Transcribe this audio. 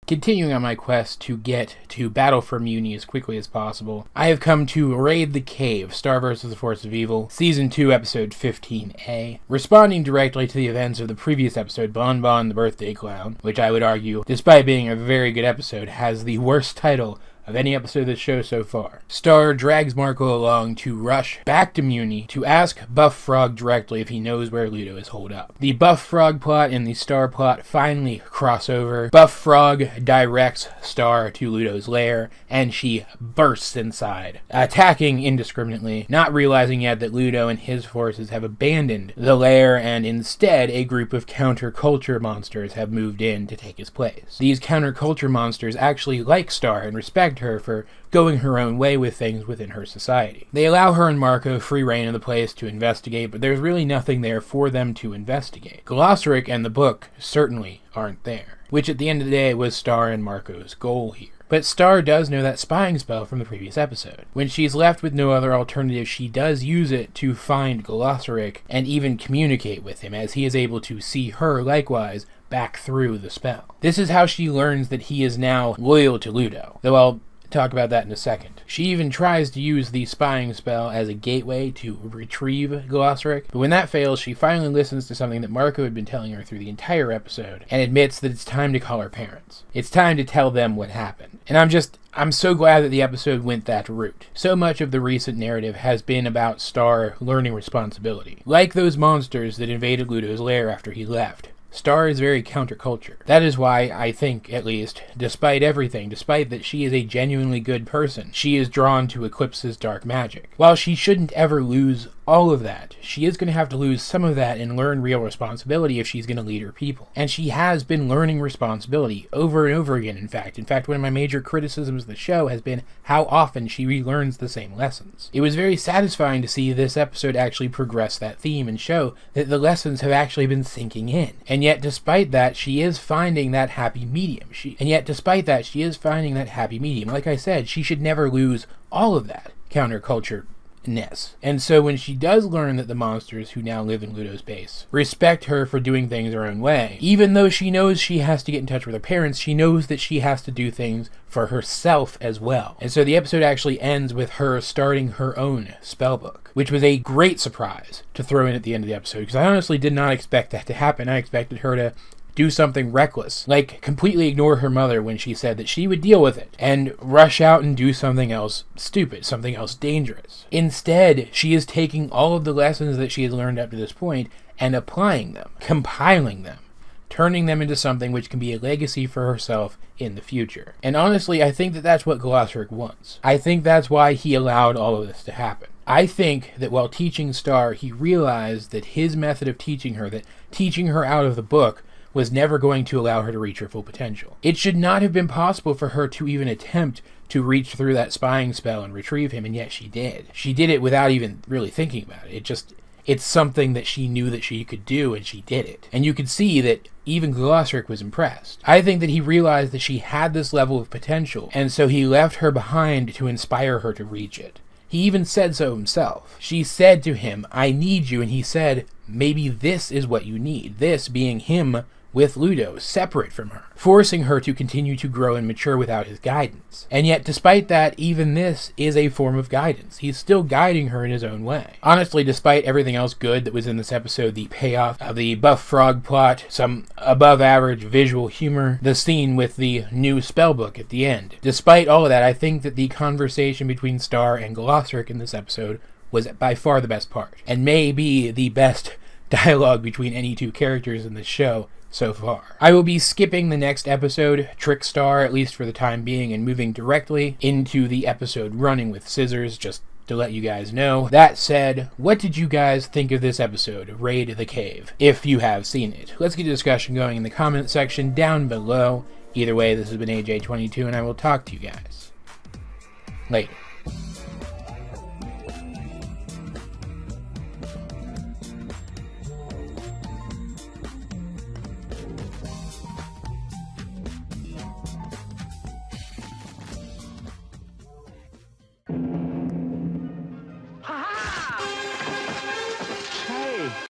Continuing on my quest to get to battle for Muni as quickly as possible, I have come to Raid the Cave, Star vs. the Force of Evil, Season 2, Episode 15A, responding directly to the events of the previous episode, Bon Bon the Birthday Clown, which I would argue, despite being a very good episode, has the worst title of any episode of this show so far. Star drags Marco along to rush back to Muni to ask Buff Frog directly if he knows where Ludo is holed up. The Buff Frog plot and the Star plot finally cross over. Buff Frog directs Star to Ludo's lair, and she bursts inside, attacking indiscriminately, not realizing yet that Ludo and his forces have abandoned the lair, and instead a group of counterculture monsters have moved in to take his place. These counterculture monsters actually like Star and respect her for going her own way with things within her society. They allow her and Marco free reign of the place to investigate, but there's really nothing there for them to investigate. Glossaric and the book certainly aren't there, which at the end of the day was Star and Marco's goal here. But Star does know that spying spell from the previous episode. When she's left with no other alternative, she does use it to find Glossaric and even communicate with him, as he is able to see her likewise back through the spell. This is how she learns that he is now loyal to Ludo, though I'll talk about that in a second. She even tries to use the spying spell as a gateway to retrieve Glossaric, but when that fails, she finally listens to something that Marco had been telling her through the entire episode, and admits that it's time to call her parents. It's time to tell them what happened. And I'm so glad that the episode went that route. So much of the recent narrative has been about Star learning responsibility. Like those monsters that invaded Ludo's lair after he left, Star is very counterculture. That is why I think, at least, despite everything, despite that she is a genuinely good person, she is drawn to Eclipse's dark magic. While she shouldn't ever lose all of that, she is going to have to lose some of that and learn real responsibility if she's going to lead her people. And she has been learning responsibility over and over again, in fact. One of my major criticisms of the show has been how often she relearns the same lessons. It was very satisfying to see this episode actually progress that theme and show that the lessons have actually been sinking in. And yet, despite that, she is finding that happy medium. Like I said, she should never lose all of that counterculture. And so when she does learn that the monsters who now live in Ludo's base respect her for doing things her own way, even though she knows she has to get in touch with her parents, she knows that she has to do things for herself as well. And so the episode actually ends with her starting her own spellbook, which was a great surprise to throw in at the end of the episode, because I honestly did not expect that to happen. I expected her to do something reckless, like completely ignore her mother when she said that she would deal with it, and rush out and do something else stupid, something else dangerous. Instead, she is taking all of the lessons that she has learned up to this point and applying them, compiling them, turning them into something which can be a legacy for herself in the future. And honestly, I think that that's what Glossaric wants. I think that's why he allowed all of this to happen. I think that while teaching Star, he realized that his method of teaching her, that teaching her out of the book, was never going to allow her to reach her full potential. It should not have been possible for her to even attempt to reach through that spying spell and retrieve him, and yet she did. She did it without even really thinking about it. It's something that she knew that she could do, and she did it. And you could see that even Glossaric was impressed. I think that he realized that she had this level of potential, and so he left her behind to inspire her to reach it. He even said so himself. She said to him, "I need you," and he said, "Maybe this is what you need." This being him with Ludo, separate from her, forcing her to continue to grow and mature without his guidance. And yet, despite that, even this is a form of guidance. He's still guiding her in his own way. Honestly, despite everything else good that was in this episode, the payoff of the Buff Frog plot, some above-average visual humor, the scene with the new spellbook at the end, despite all of that, I think that the conversation between Star and Glossaric in this episode was by far the best part, and may be the best dialogue between any two characters in this show so far. I will be skipping the next episode, Trick Star, at least for the time being, and moving directly into the episode Running with Scissors, just to let you guys know. That said, what did you guys think of this episode, Raid the Cave, if you have seen it? Let's get a discussion going in the comment section down below. Either way, this has been AJ22, and I will talk to you guys later.